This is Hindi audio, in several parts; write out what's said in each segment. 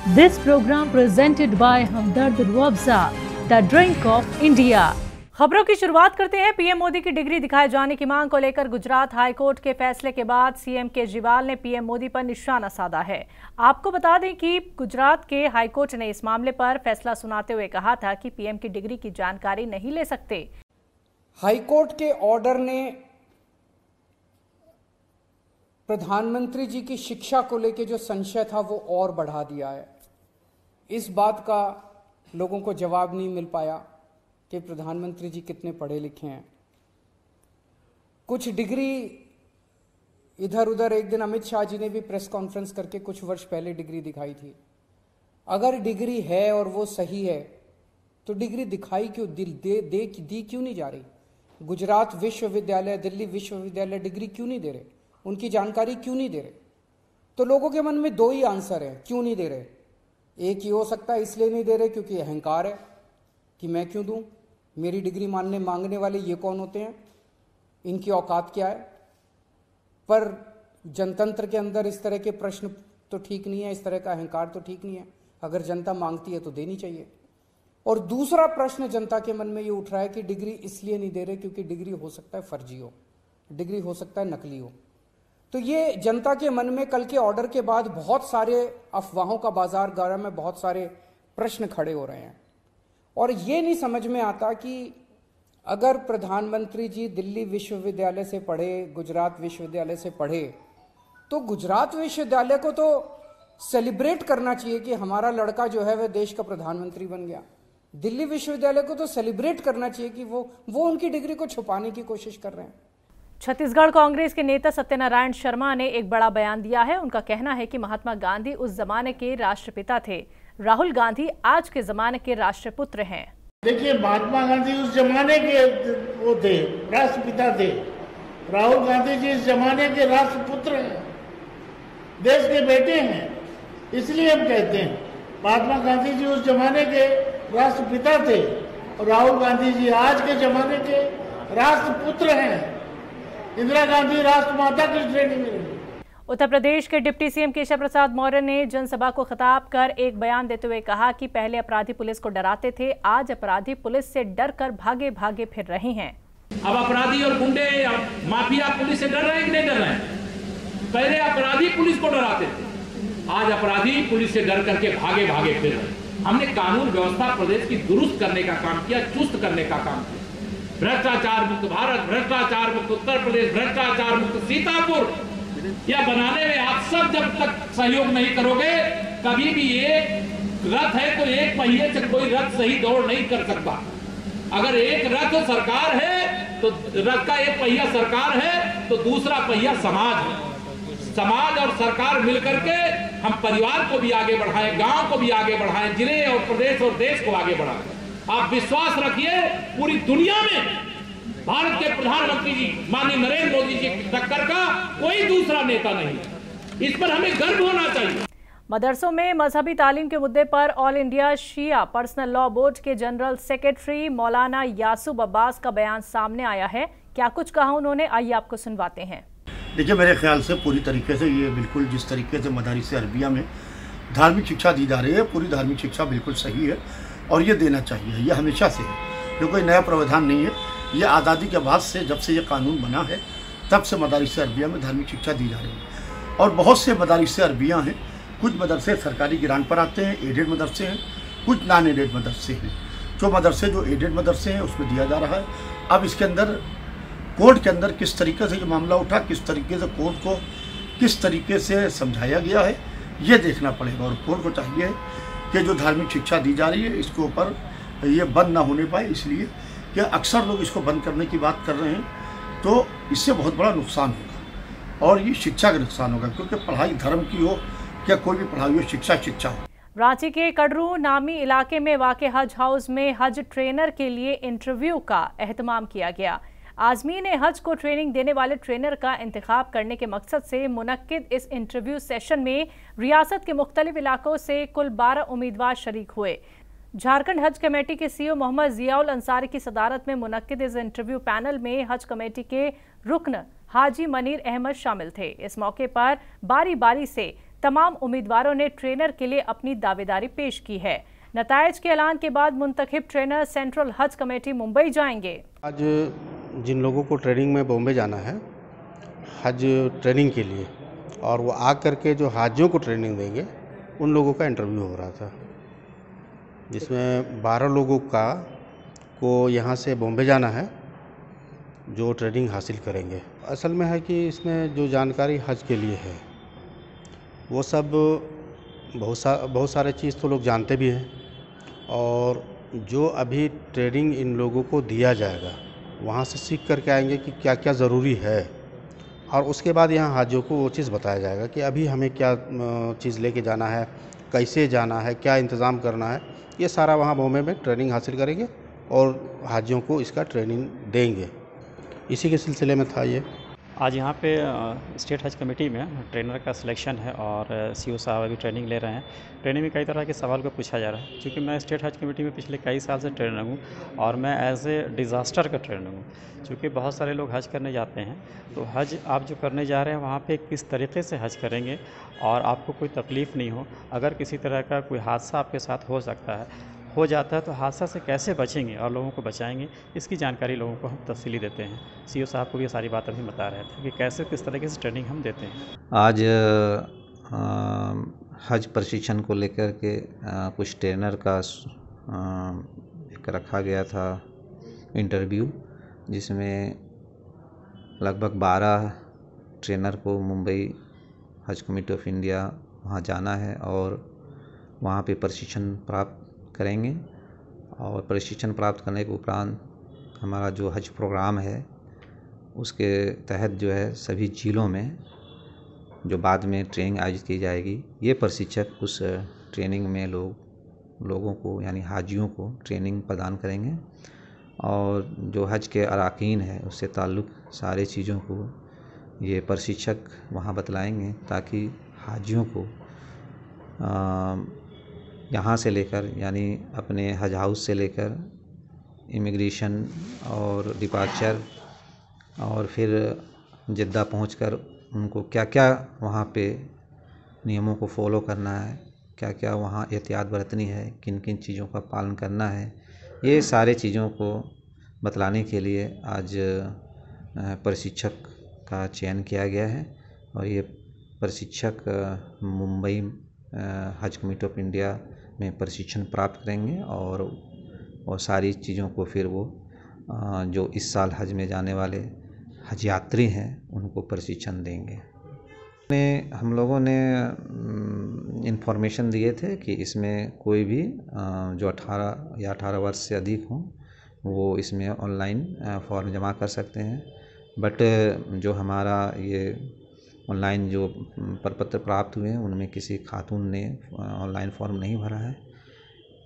This program presented by Hamdard Ruabza, the drink of India. खबरों की शुरुआत करते हैं। पीएम मोदी की डिग्री दिखाए जाने की मांग को लेकर गुजरात हाईकोर्ट के फैसले के बाद सीएम केजरीवाल ने पीएम मोदी पर निशाना साधा है। आपको बता दें कि गुजरात के हाईकोर्ट ने इस मामले पर फैसला सुनाते हुए कहा था कि पीएम की डिग्री की जानकारी नहीं ले सकते। हाईकोर्ट के ऑर्डर ने प्रधानमंत्री जी की शिक्षा को लेकर जो संशय था वो और बढ़ा दिया है। इस बात का लोगों को जवाब नहीं मिल पाया कि प्रधानमंत्री जी कितने पढ़े लिखे हैं। कुछ डिग्री इधर उधर, एक दिन अमित शाह जी ने भी प्रेस कॉन्फ्रेंस करके कुछ वर्ष पहले डिग्री दिखाई थी। अगर डिग्री है और वो सही है तो डिग्री दिखाई क्यों दी क्यों नहीं जा रही? गुजरात विश्वविद्यालय, दिल्ली विश्वविद्यालय डिग्री क्यों नहीं दे रहे? उनकी जानकारी क्यों नहीं दे रहे? तो लोगों के मन में दो ही आंसर है क्यों नहीं दे रहे। एक ही हो सकता है इसलिए नहीं दे रहे क्योंकि अहंकार है कि मैं क्यों दूं, मेरी डिग्री मांगने वाले ये कौन होते हैं, इनकी औकात क्या है। पर जनतंत्र के अंदर इस तरह के प्रश्न तो ठीक नहीं है, इस तरह का अहंकार तो ठीक नहीं है। अगर जनता मांगती है तो देनी चाहिए। और दूसरा प्रश्न जनता के मन में ये उठ रहा है कि डिग्री इसलिए नहीं दे रहे क्योंकि डिग्री हो सकता है फर्जी हो, डिग्री हो सकता है नकली हो। तो ये जनता के मन में कल के ऑर्डर के बाद बहुत सारे अफवाहों का बाजार गर्म है, बहुत सारे प्रश्न खड़े हो रहे हैं। और ये नहीं समझ में आता कि अगर प्रधानमंत्री जी दिल्ली विश्वविद्यालय से पढ़े, गुजरात विश्वविद्यालय से पढ़े, तो गुजरात विश्वविद्यालय को तो सेलिब्रेट करना चाहिए कि हमारा लड़का जो है वह देश का प्रधानमंत्री बन गया। दिल्ली विश्वविद्यालय को तो सेलिब्रेट करना चाहिए कि वो उनकी डिग्री को छुपाने की कोशिश कर रहे हैं। छत्तीसगढ़ कांग्रेस के नेता सत्यनारायण शर्मा ने एक बड़ा बयान दिया है। उनका कहना है कि महात्मा गांधी उस जमाने के राष्ट्रपिता थे, राहुल गांधी आज के जमाने के राष्ट्रपुत्र हैं। देखिए, महात्मा गांधी उस जमाने के वो थे, राष्ट्रपिता थे। राहुल गांधी जी इस जमाने के राष्ट्रपुत्र हैं, देश के बेटे हैं। इसलिए हम कहते हैं महात्मा गांधी जी उस जमाने के राष्ट्रपिता थे और राहुल गांधी जी आज के जमाने के राष्ट्रपुत्र हैं। इंदिरा गांधी राष्ट्रमाता की श्रेणी में रही। उत्तर प्रदेश के डिप्टी सीएम केशव प्रसाद मौर्य ने जनसभा को खिताब कर एक बयान देते हुए कहा कि पहले अपराधी पुलिस को डराते थे, आज अपराधी पुलिस से डर कर भागे भागे फिर रहे हैं। अब अपराधी और गुंडे या माफिया पुलिस से डर रहे हैं कि नहीं डर रहे हैं? पहले अपराधी पुलिस को डराते थे, आज अपराधी पुलिस से डर करके भागे भागे फिर रहे हैं। हमने कानून व्यवस्था प्रदेश की दुरुस्त करने का काम किया, चुस्त करने का काम किया। भ्रष्टाचार मुक्त भारत, भ्रष्टाचार मुक्त उत्तर प्रदेश, भ्रष्टाचार मुक्त सीतापुर या बनाने में आप सब जब तक सहयोग नहीं करोगे, कभी भी एक रथ है तो एक पहिए से कोई रथ सही दौड़ नहीं कर सकता। अगर एक रथ सरकार है तो रथ का एक पहिया सरकार है तो दूसरा पहिया समाज है। समाज और सरकार मिलकर के हम परिवार को भी आगे बढ़ाएं, गांव को भी आगे बढ़ाएं, जिले और प्रदेश और देश को आगे बढ़ाएं। आप विश्वास रखिए, पूरी दुनिया में भारत के प्रधानमंत्री जी माननीय नरेंद्र मोदी जी की टक्कर का कोई दूसरा नेता नहीं। इस पर हमें गर्व होना चाहिए। मदरसों में मजहबी तालीम के मुद्दे पर ऑल इंडिया शिया पर्सनल लॉ बोर्ड के जनरल सेक्रेटरी मौलाना यासूब अब्बास का बयान सामने आया है। क्या कुछ कहा उन्होंने, आइए आपको सुनवाते हैं। देखिए, मेरे ख्याल से पूरी तरीके से ये बिल्कुल जिस तरीके से मदारिस अरबिया में धार्मिक शिक्षा दी जा रही है, पूरी धार्मिक शिक्षा बिल्कुल सही है और ये देना चाहिए। ये हमेशा से है, ये कोई नया प्रावधान नहीं है। ये आज़ादी के बाद से, जब से ये कानून बना है, तब से मदारिस अरबिया में धार्मिक शिक्षा दी जा रही है। और बहुत से मदारिस अरबिया हैं, कुछ मदरसे सरकारी गिरान पर आते हैं, एडेड मदरसे हैं, कुछ नॉन एडेड मदरसे हैं। जो मदरसे जो एडेड मदरसे हैं उसमें दिया जा रहा है। अब इसके अंदर कोर्ट के अंदर किस तरीके से ये मामला उठा, किस तरीके से कोर्ट को किस तरीके से समझाया गया है, ये देखना पड़ेगा। और कोर्ट को चाहिए कि जो धार्मिक शिक्षा दी जा रही है इसके ऊपर ये बंद ना होने पाए, इसलिए कि अक्सर लोग इसको बंद करने की बात कर रहे हैं, तो इससे बहुत बड़ा नुकसान होगा और ये शिक्षा का नुकसान होगा। क्योंकि पढ़ाई धर्म की हो या कोई भी पढ़ाई हो, शिक्षा शिक्षा हो। रांची के कड़रू नामी इलाके में वाक़ हज हाउस में हज ट्रेनर के लिए इंटरव्यू का एहतमाम किया गया। आज़मीन हज को ट्रेनिंग देने वाले ट्रेनर का इंतखाब करने के मकसद से मुनक्किद इस इंटरव्यू सेशन में रियासत के मुख्तलिफ इलाकों से कुल 12 उम्मीदवार शरीक हुए। झारखंड हज कमेटी के सीईओ मोहम्मद जियाउल अंसारी की सदारत में मुनक्किद इस इंटरव्यू पैनल में हज कमेटी के रुकन हाजी मनीर अहमद शामिल थे। इस मौके पर बारी बारी से तमाम उम्मीदवारों ने ट्रेनर के लिए अपनी दावेदारी पेश की है। नताइज के ऐलान के बाद मुंतखब ट्रेनर सेंट्रल हज कमेटी मुंबई जाएंगे। आज जिन लोगों को ट्रेनिंग में बॉम्बे जाना है हज ट्रेनिंग के लिए, और वो आकर के जो हाजियों को ट्रेनिंग देंगे उन लोगों का इंटरव्यू हो रहा था, जिसमें 12 लोगों को यहाँ से बॉम्बे जाना है जो ट्रेनिंग हासिल करेंगे। असल में है कि इसमें जो जानकारी हज के लिए है वो सब बहुत सारे चीज़ तो लोग जानते भी हैं, और जो अभी ट्रेनिंग इन लोगों को दिया जाएगा वहाँ से सीख करके आएंगे कि क्या क्या ज़रूरी है, और उसके बाद यहाँ हाजियों को वो चीज़ बताया जाएगा कि अभी हमें क्या चीज़ लेके जाना है, कैसे जाना है, क्या इंतज़ाम करना है। ये सारा वहाँ बॉम्बे में ट्रेनिंग हासिल करेंगे और हाजियों को इसका ट्रेनिंग देंगे। इसी के सिलसिले में था ये। आज यहाँ पे स्टेट हज कमेटी में ट्रेनर का सिलेक्शन है और सीओ साहब अभी ट्रेनिंग ले रहे हैं। ट्रेनिंग में कई तरह के सवाल को पूछा जा रहा है। क्योंकि मैं स्टेट हज कमेटी में पिछले कई साल से ट्रेनर हूँ और मैं एज ए डिज़ास्टर का ट्रेनर हूँ। क्योंकि बहुत सारे लोग हज करने जाते हैं, तो हज आप जो करने जा रहे हैं वहाँ पे किस तरीके से हज करेंगे और आपको कोई तकलीफ़ नहीं हो, अगर किसी तरह का कोई हादसा आपके साथ हो जाता है तो हादसा से कैसे बचेंगे और लोगों को बचाएंगे, इसकी जानकारी लोगों को हम तफसीली देते हैं। सीओ साहब को भी ये सारी बातें भी बता रहे थे कि कैसे किस तरीके से ट्रेनिंग हम देते हैं। आज हज प्रशिक्षण को लेकर के कुछ ट्रेनर का एक रखा गया था इंटरव्यू, जिसमें लगभग 12 ट्रेनर को मुंबई हज कमेटी ऑफ इंडिया वहाँ जाना है और वहाँ पे प्रशिक्षण प्राप्त करेंगे। और प्रशिक्षण प्राप्त करने के उपरांत हमारा जो हज प्रोग्राम है उसके तहत जो है सभी जिलों में जो बाद में ट्रेनिंग आयोजित की जाएगी, ये प्रशिक्षक उस ट्रेनिंग में लोगों को यानी हाजियों को ट्रेनिंग प्रदान करेंगे और जो हज के अराकीन है उससे ताल्लुक़ सारे चीज़ों को ये प्रशिक्षक वहाँ बतलाएंगे, ताकि हाजियों को यहाँ से लेकर यानी अपने हज हाउस से लेकर इमिग्रेशन और डिपार्चर और फिर जिद्दा पहुंचकर उनको क्या क्या वहाँ पे नियमों को फॉलो करना है, क्या क्या वहाँ एहतियात बरतनी है, किन किन चीज़ों का पालन करना है, ये सारे चीज़ों को बतलाने के लिए आज प्रशिक्षक का चयन किया गया है। और ये प्रशिक्षक मुंबई हज कमेटी ऑफ इंडिया में प्रशिक्षण प्राप्त करेंगे और सारी चीज़ों को फिर वो जो इस साल हज में जाने वाले हज यात्री हैं उनको प्रशिक्षण देंगे। हम लोगों ने इन्फॉर्मेशन दिए थे कि इसमें कोई भी जो 18 या 18 वर्ष से अधिक हों वो इसमें ऑनलाइन फॉर्म जमा कर सकते हैं। बट जो हमारा ये ऑनलाइन जो प्रपत्र प्राप्त हुए हैं उनमें किसी खातून ने ऑनलाइन फॉर्म नहीं भरा है,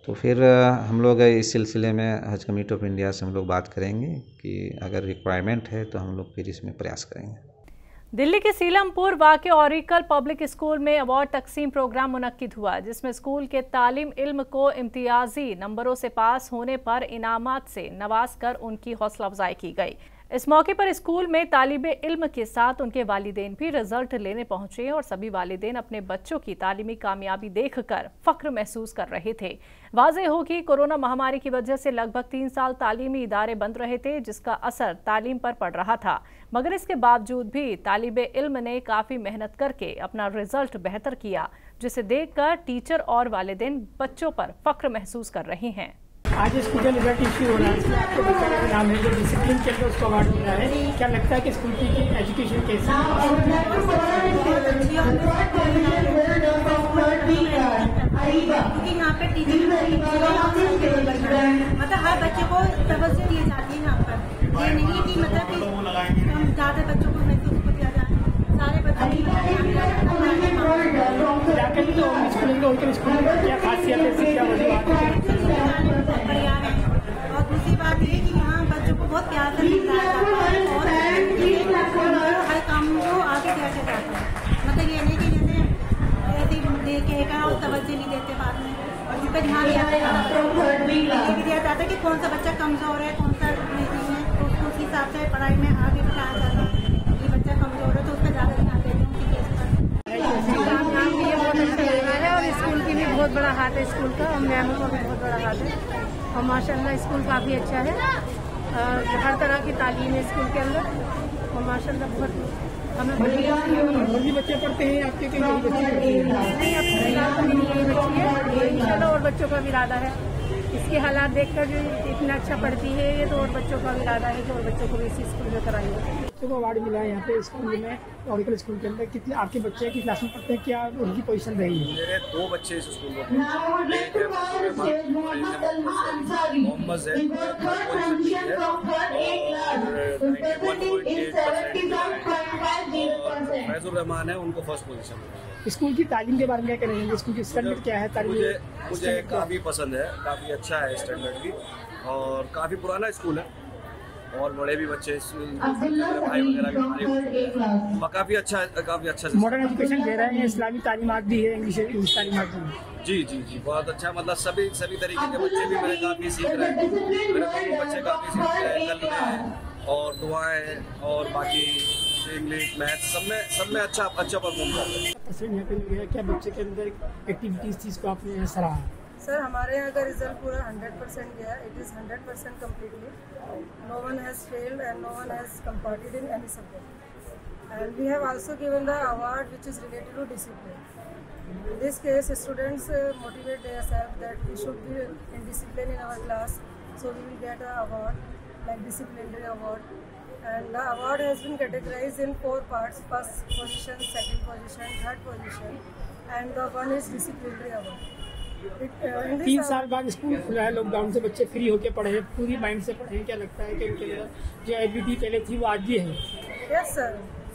तो फिर हम लोग इस सिलसिले में हज कमेटी ऑफ इंडिया से हम लोग बात करेंगे कि अगर रिक्वायरमेंट है तो हम लोग फिर इसमें प्रयास करेंगे। दिल्ली के सीलमपुर वाक़े ऑरिकल पब्लिक स्कूल में अवार्ड तकसीम प्रोग्राम मुनक्किद हुआ, जिसमें स्कूल के तालीम इल्म को इम्तियाजी नंबरों से पास होने पर इनामात से नवाज कर उनकी हौसला अफजाई की गई। इस मौके पर स्कूल में तालिबे इल्म के साथ उनके वालिदैन भी रिजल्ट लेने पहुंचे और सभी वालिदैन अपने बच्चों की तालीमी कामयाबी देखकर फख्र महसूस कर रहे थे। वाज़ेह हो कि कोरोना महामारी की वजह से लगभग 3 साल तालीमी इदारे बंद रहे थे, जिसका असर तालीम पर पड़ रहा था, मगर इसके बावजूद भी तालिबे इल्म ने काफ़ी मेहनत करके अपना रिजल्ट बेहतर किया, जिसे देखकर टीचर और वालिदैन बच्चों पर फख्र महसूस कर रहे हैं। आज स्कूल का रिजल्ट इश्यू हो रहा है, आपके बच्चे का नाम है जो डिसिप्लिन चल रहा है उसको अवार्ड मिला है, क्या लगता है कि स्कूल की एजुकेशन कैसे क्योंकि यहाँ पे मतलब हर बच्चे को तवज्जो दी जाती है यहाँ पर, ये नहीं है कि मतलब कि हम ज़्यादा बच्चों को महसूस को दिया जाए, सारे बच्चों क्या खासियत बढ़िया है। और दूसरी बात ये कि यहाँ बच्चों को बहुत प्यार से सिखाया जाता है और हर काम को आगे दिया जाता है, मतलब ये नहीं कि जैसे ऐसे कहकर और तवज्जो नहीं देते बाद में, और इस पर ध्यान दिया जाता है कि कौन सा बच्चा कमज़ोर है कौन सा नहीं है, तो उस हिसाब से पढ़ाई में आगे बढ़ाया जाता है। ये बच्चा कमज़ोर है तो उस पर ज़्यादा ध्यान देते हैं उनकी केस पर। बहुत बड़ा हाथ है स्कूल का और मैमों का भी बहुत बड़ा हाथ है और माशाल्लाह स्कूल काफ़ी अच्छा है। हर तरह की तालीम है स्कूल के अंदर और माशाल्लाह बहुत हमें भी बच्चे पढ़ते हैं आपके कहीं नहीं, अब फिलहाल तो मेरी यही बच्ची है, इंशाल्लाह और बच्चों का भी इरादा है। इसके हालात देखकर जो इतना अच्छा पढ़ती है ये तो और बच्चों का भी इरादा है कि और बच्चों को भी इसी स्कूल में कराएंगे। बच्चों को अवार्ड मिला है यहाँ पे स्कूल में, मेडिकल स्कूल के अंदर। कितने आपके बच्चे की क्लास में पढ़ते हैं, क्या उनकी पोजीशन रहेगी? मेरे 2 बच्चे इस स्कूल में मोहम्मद फैजुर रहमान है, उनको फर्स्ट पोजीशन। स्कूल की तालीम के बारे में क्या करेंगे? स्कूल की स्टैंडर्ड क्या है? मुझे काफ़ी पसंद है, काफ़ी अच्छा है स्टैंडर्ड भी और काफ़ी पुराना स्कूल है और बड़े भी बच्चे भाई वगैरह भी काफ़ी अच्छा मॉडर्न एजुकेशन दे रहे हैं, इस्लामी तालीमात भी है, इंग्लिश तालीमात भी है। जी बहुत अच्छा, मतलब सभी तरीके के बच्चे भी मेरे काफ़ी सीख रहे हैं, मेरे दोनों बच्चे काफ़ी सीख रहे हैं, कल में और दुआएं और बाकी इंग्लिश मैथ सब में अच्छा परफॉर्म कर रहे हैं। क्या बच्चे के अंदर एक्टिविटीज थी इसको आपने सराहा? सर हमारे यहाँ का रिजल्ट पूरा 100% गया। It is 100% completely. No one has failed and no one has comparted in any subject and we have also given the award which is related to discipline. In this case, students motivate themselves that we should be in discipline in our class, so we will get an award like disciplinary award. And the award has been categorized in 4 parts: first position, second position, third position, and the one is disciplinary award. 3 साल बाद स्कूल खुला है, लॉकडाउन से बच्चे फ्री होके पढ़े हैं, पूरी माइंड से पढ़े हैं। क्या लगता है कि उनके लिए जो एबिलिटी पहले थी वो आज भी है? यस सर,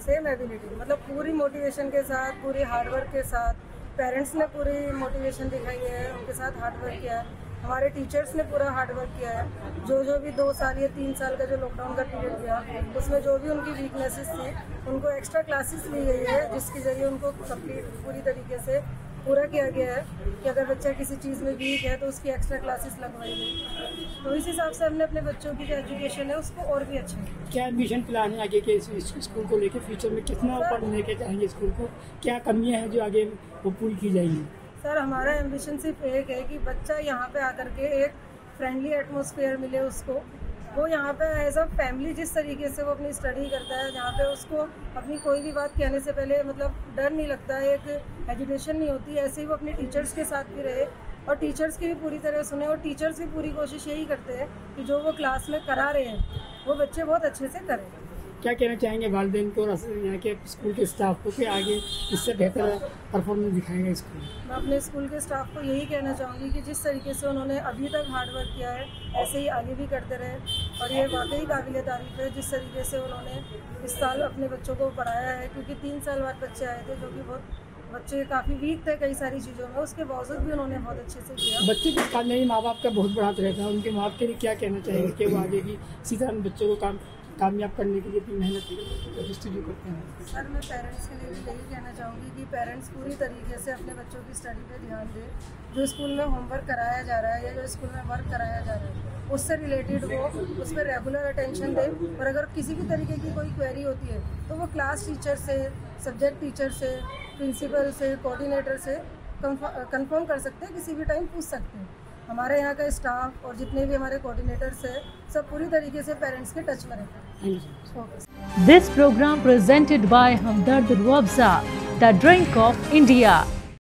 सेम एबिलिटी, मतलब पूरी मोटिवेशन के साथ, पूरी हार्डवर्क के साथ। पेरेंट्स ने पूरी मोटिवेशन दिखाई है, उनके साथ हार्डवर्क किया है। हमारे टीचर्स ने पूरा हार्डवर्क किया है। जो भी 2 साल या 3 साल का जो लॉकडाउन का पीरियड गया उसमें जो भी उनकी वीकनेसेस थी उनको एक्स्ट्रा क्लासेस ली गई है, जिसके ज़रिए उनको कंप्लीट पूरी तरीके से पूरा किया गया है कि अगर बच्चा किसी चीज़ में वीक है तो उसकी एक्स्ट्रा क्लासेस लगवाई गई। तो इस हिसाब से हमने अपने बच्चों की जो एजुकेशन है उसको और भी अच्छे। क्या एडमिशन प्लान है आगे के स्कूल को लेकर? फ्यूचर में कितना ऊपर लेके जाएंगे स्कूल को? क्या कमियां हैं जो आगे वो पूरी की जाएंगी? सर हमारा एम्बिशन सिर्फ एक है कि बच्चा यहाँ पे आकर के एक फ्रेंडली एटमॉस्फेयर मिले उसको। वो यहाँ पे एज अ फैमिली जिस तरीके से वो अपनी स्टडी करता है, जहाँ पे उसको अपनी कोई भी बात कहने से पहले मतलब डर नहीं लगता है, एक एजुकेशन नहीं होती, ऐसे ही वो अपने टीचर्स के साथ भी रहे और टीचर्स की भी पूरी तरह सुने। और टीचर्स भी पूरी कोशिश यही करते हैं कि जो वो क्लास में करा रहे हैं वो बच्चे बहुत अच्छे से करें। क्या कहना चाहेंगे वालिदैन को, यहाँ के स्कूल के स्टाफ को कि आगे इससे बेहतर परफॉर्मेंस दिखाएगा स्कूल? मैं अपने स्कूल के स्टाफ को यही कहना चाहूँगी कि जिस तरीके से उन्होंने अभी तक हार्डवर्क किया है ऐसे ही आगे भी करते रहे। और ये वाकई काबिल तारीफ़ है जिस तरीके से उन्होंने इस साल अपने बच्चों को पढ़ाया है, क्योंकि 3 साल बाद बच्चे आए थे जो कि बहुत बच्चे काफ़ी वीक थे कई सारी चीज़ों में, उसके बावजूद भी उन्होंने बहुत अच्छे से किया। बच्चे के कामयाबी माँ बाप का बहुत बड़ा हाथ रहता है, उनके माँ बाप के लिए क्या कहना चाहेंगे कि वो आगे की इसी तरह बच्चों को कामयाब करने के लिए अपनी मेहनत करते हैं? सर मैं पेरेंट्स के लिए भी यही कहना चाहूँगी कि पेरेंट्स पूरी तरीके से अपने बच्चों की स्टडी पे ध्यान दें। जो स्कूल में होमवर्क कराया जा रहा है या जो स्कूल में वर्क कराया जा रहा है उससे रिलेटेड वो उस पर रेगुलर अटेंशन दें। और अगर किसी भी तरीके की कोई क्वेरी होती है तो वो क्लास टीचर से, सब्जेक्ट टीचर से, प्रिंसिपल से, कोऑर्डिनेटर से कंफर्म कर सकते हैं, किसी भी टाइम पूछ सकते हैं। हमारे यहाँ का स्टाफ और जितने भी हमारे कोऑर्डिनेटर्स हैं सब पूरी तरीके से पेरेंट्स के टच में रहते हैं। This program presented by Hamdard Ruabza, the drink of India.